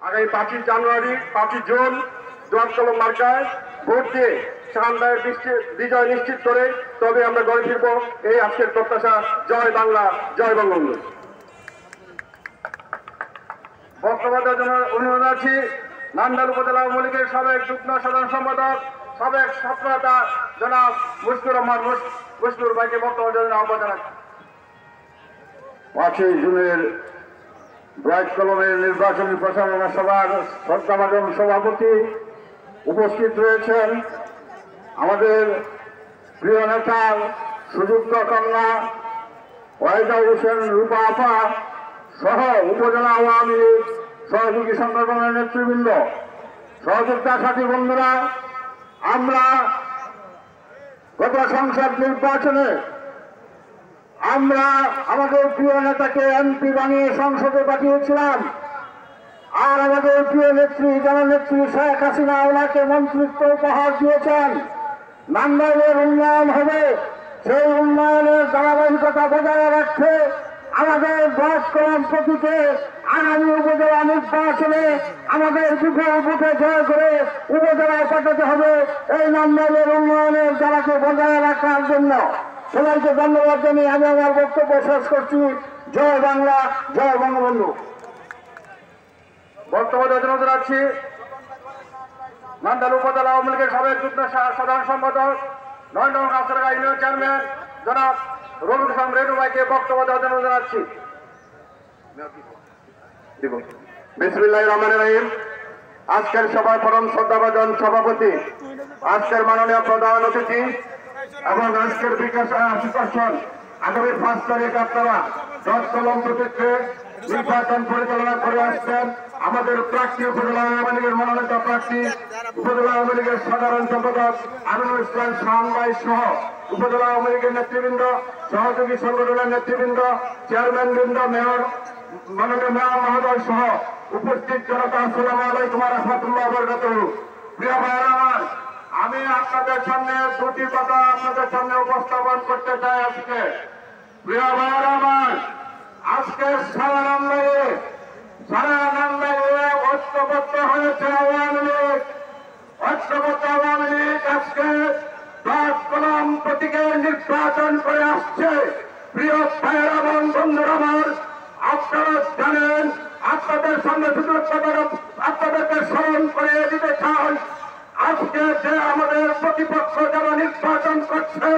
আগামী 5ই জানুয়ারি 5ই জুন জোয়ার কলম মার্কায় ভোট দিয়ে শানদায়ের বিজয় নিশ্চিত করে তবে আমরা গড়ে ফিরব এই আজকের প্রত্যাশা। জয় বাংলা, জয় বঙ্গবন্ধু। বক্তব্য দেওয়ার জন্য অনুরোধ আছি নান্দাইল উপজেলা আওয়ামী লীগের সাবেক যুগ্ম সাধারণ সম্পাদক সাবেক ছাত্রনেতা জনাব মুশফিকুর রহমান মুশফিকুর ভাইকে বক্তব্য দেওয়ার জন্য আহ্বান জানাচ্ছি। 5ই জুনের জোয়ার কলমের নির্বাচনী প্রচারণা সভার শ্রদ্ধাভাজন সভাপতি উপস্থিত রয়েছেন আমাদের প্রিয় নেতা সুযোগ্য কন্যা ওয়াহিদা হোসেন রূপা আপা সহ উপজেলা আওয়ামী লীগ সহযোগী সংগঠনের নেতৃবৃন্দ, সহযোগিতা সাথী বন্ধুরা, আমরা গত সংসদ নির্বাচনে আমরা আমাদের প্রিয় নেতাকে এমপি বানিয়ে সংসদে পাঠিয়েছিলাম, আর আমাদের প্রিয় নেত্রী জননেত্রী শেখ হাসিনা ওনাকে মন্ত্রিত্ব উপহার দিয়েছেন। নান্দাইলের উন্নয়ন হবে, সেই উন্নয়নের ধারাবাহিকতা বজায় রাখতে আমাদের জোয়ার কলম প্রতীকে আগামী উপজেলা নির্বাচনে আমাদের বিপুল ভোটে জয় করে উপজেলায় পাঠাতে হবে এই নান্দাইলের উন্নয়নের ধারাকে বজায় রাখার জন্য। সবাইকে ধন্যবাদ জানিয়ে আমি আমার বক্তব্য শেষ করছি। জয় বাংলা, জয় বঙ্গবন্ধু। বক্তব্য দেওয়ার জন্য জানাচ্ছি নান্দাইল উপজেলা আওয়ামী লীগের সাবেক যুগ্ম সাধারণ সম্পাদক 9 নং কাছারগা ইউনিয়ন চেয়ারম্যান জনাব রবিউল ইসলাম রেনু ভাইকে বক্তব্য দেওয়ার জন্য জানাচ্ছি। বিসমিল্লাহির রহমানির রহিম। আজকের সভায় পরম শ্রদ্ধাভাজন সভাপতি, আজকের মাননীয় প্রধান অতিথি এবং আজকের বিকাশ আসন আগামী 5 তারিখ আপনারা জোয়ার কলম প্রতীকে নির্বাচন পরিচালনা করে আসছেন আমাদের প্রার্থী উপজেলা আওয়ামী লীগের মনোনীত প্রার্থী উপজেলা আওয়ামী লীগের সাধারণ সম্পাদক আমিনুল ইসলাম শাহান ভাই সহ উপজেলা আওয়ামী লীগের নেতৃবৃন্দ, সহযোগী সংগঠনের নেতৃবৃন্দ, চেয়ারম্যান বৃন্দ, মেয়র মাননীয় মেয়র মহোদয় সহ উপস্থিত জনতা, আসসালামু আলাইকুম ওয়া রাহমাতুল্লাহি ওয়া বারাকাতুহু। প্রিয় ভাইরা আমার, আমি আপনাদের সামনে দুটি কথা আপনাদের সামনে উপস্থাপন করতে চাই আজকে। প্রিয় ভাইরা আমার, আজকে সারা নান্দাইলে ঐক্যবদ্ধ হয়েছে আওয়ামী লীগ। ঐক্যবদ্ধ আওয়ামী লীগ আজকে জোয়ার কলম প্রতীকে নির্বাচন করে আসছে। প্রিয় ভাইরা এবং বন্ধুরা আমার, আপনারা জানেন, আপনাদের সামনে শুধু আপনাদেরকে স্মরণ করে দিতে চান, আজকে যে আমাদের প্রতিপক্ষ যারা নির্বাচন করছে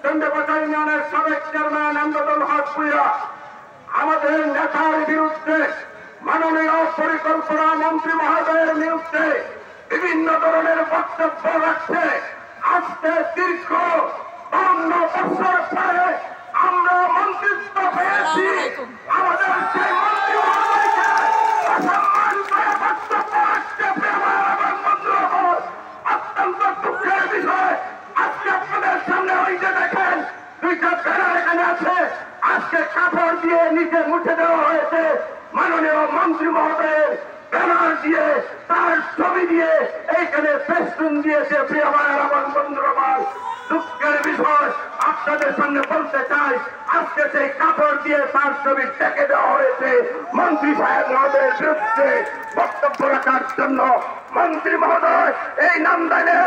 চন্দ্রকোটা ইউনিয়নের সাবেক চেয়ারম্যান আমজাদুল হক ভূঁইয়া আমাদের নেতার বিরুদ্ধে, মাননীয় পরিকল্পনা মন্ত্রী মহোদয়ের বিরুদ্ধে বিভিন্ন ধরনের বক্তব্য রাখছে। আজকে দীর্ঘ 52 বছর পরে আমরা মন্ত্রিত্ব পেয়েছি, আমাদের সেই মন্ত্রী মহোদয়কে অসম্মান করে বক্তব্য রাখতে অত্যন্ত দুঃখের বিষয়। আজকে আপনাদের সামনে ওই যে দেখেন 2টা ব্যানার এখানে আছে, আজকে কাপড় দিয়ে নিচে মুছে দেওয়া হয়েছে মাননীয় মন্ত্রী মহোদয়ের ব্যানার দিয়ে, তার ছবি দিয়ে এইখানে ফেস্টুন দিয়েছে। প্রিয় ভাইয়ের এবং বন্ধুরা আমার, দুঃখের বিষয় আপনাদের সামনে বলতে চাই, আজকে সেই কাপড় দিয়ে তার ছবি ঢেকে দেওয়া হয়েছে মন্ত্রী সাহেব মহোদয়ের বিরুদ্ধে বক্তব্য রাখার জন্য। মন্ত্রী মহোদয় এই নান্দাইলে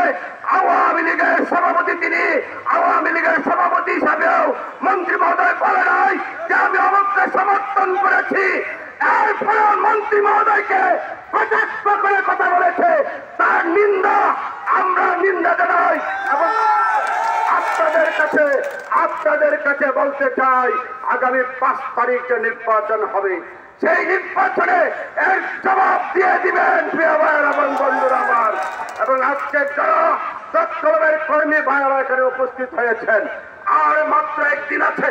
আওয়ামী লীগের সভাপতি, তিনি আওয়ামী লীগের সভাপতি হিসাবেও মন্ত্রী মহোদয় বলে নাই যে আমি অমুককে সমর্থন করেছি। এরপরে মন্ত্রী মহোদয়কে কটাক্ষ করে কথা বলেছে, তার নিন্দা আমরা নিন্দা জানাই এবং আপনাদের কাছে বলতে চাই, আগামী 5 তারিখে নির্বাচন হবে, সেই নির্বাচনে এর জবাব দিয়ে দিবেন প্রিয় ভাইয়ের এবং বন্ধুরা আমার। এবং আজকে যারা জোয়ার কলমের কর্মী ভাইয়েরা এখানে উপস্থিত হয়েছেন, আর মাত্র 1 দিন আছে,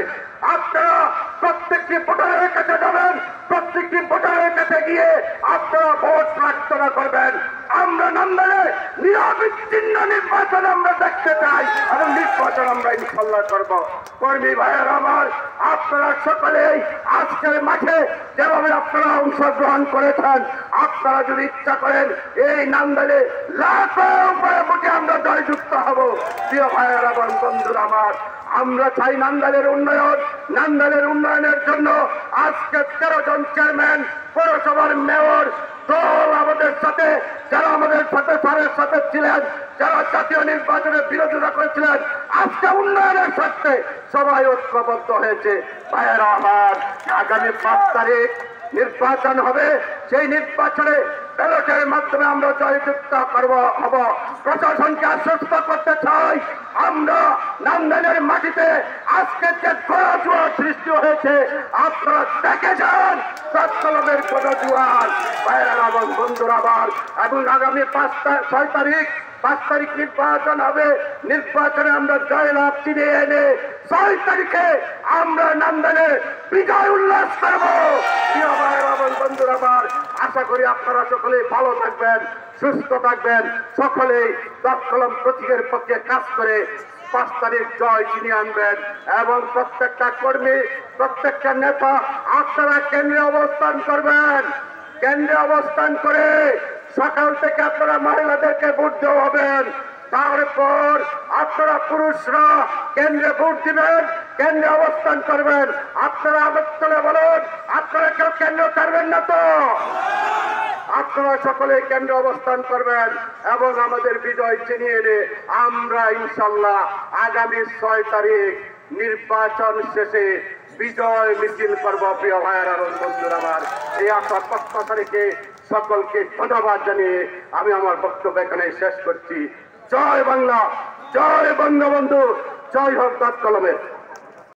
আপনারা প্রত্যেকটি ভোটারের কাছে যাবেন, প্রত্যেকটি ভোটারের কাছে গিয়ে আপনারা ভোট প্রার্থনা করবেন। আমরা নান্দাইলে নিরবিচ্ছিন্ন নির্বাচন আমরা দেখতে চাই এবং নির্বাচন আমরা ইনশাল্লাহ করব। কর্মী ভাইয়েরা আমার, আপনারা সকলেই আজকের মাঠে যেভাবে আপনারা অংশগ্রহণ করেছেন, আপনারা যদি ইচ্ছা করেন এই নান্দাইলে লাখের উপরে ভোটে আমরা জয়যুক্ত হব। প্রিয় ভাইয়েরা এবং বন্ধুরা আমার, আমরা চাই নান্দাইলের উন্নয়ন। নান্দাইলের উন্নয়নের জন্য আজকে 13 জন চেয়ারম্যান, পৌরসভার মেয়র, দল সাথে ছিলেন, যারা জাতীয় নির্বাচনের বিরোধিতা করেছিলেন, আজকে উন্নয়নের স্বার্থে সবাই ঐক্যবদ্ধ হয়েছে। ভাইয়েরা আমার, আগামী 5 তারিখ নির্বাচন হবে। সেই নির্বাচনে ব্যালটের মাধ্যমে আমরা জয়যুক্ত হব। প্রশাসনকে আশ্বস্ত করতে চাই, আমরা নান্দাইলের মাটিতে আজকে যে গণজোয়ার সৃষ্টি হয়েছে, আপনারা দেখে যান তৎকলমের গণজোয়ার। ভাইয়েরা এবং বন্ধুরা আমার, এবং আগামী 5 তারিখ নির্বাচন হবে। নির্বাচনে আমরা জয়লাভ ছিনিয়ে এনে 6 তারিখে আমরা নান্দাইলে বিজয় উল্লাস করব। প্রিয় ভাইয়েরা এবং বন্ধুরা আমার, আশা করি আপনারা সকলে ভালো থাকবেন, সুস্থ থাকবেন, সকলেই তৎকলম প্রতীকের পক্ষে কাজ করে 5 তারিখ জয় ছিনিয়ে আনবেন। এবং প্রত্যেকটা কর্মী, প্রত্যেকটা নেতা আপনারা কেন্দ্রে অবস্থান করবেন। কেন্দ্রে অবস্থান করে সকাল থেকে আপনারা মহিলাদেরকে ভোট দেওয়া হবেন। তারপর আপনারা পুরুষরা কেন্দ্রে ভোট দিবেন, কেন্দ্রে অবস্থান করবেন। আপনারা আবর্তনে বলুন, আপনারা কেউ কেন্দ্র ছাড়বেন না তো? আপনারা সকলে কেন্দ্রে অবস্থান করবেন এবং আমাদের বিজয় ছিনিয়ে এনে আমরা ইনশাল্লাহ আগামী 6 তারিখ নির্বাচন শেষে বিজয় মিছিল করব। প্রিয় ভাইয়েরা এবং বন্ধুরা আমার, এই আশা প্রত্যাশা রেখে সকলকে ধন্যবাদ জানিয়ে আমি আমার বক্তব্য এখানে শেষ করছি। জয় বাংলা, জয় বঙ্গবন্ধু, জয় হোক তৎকলমের।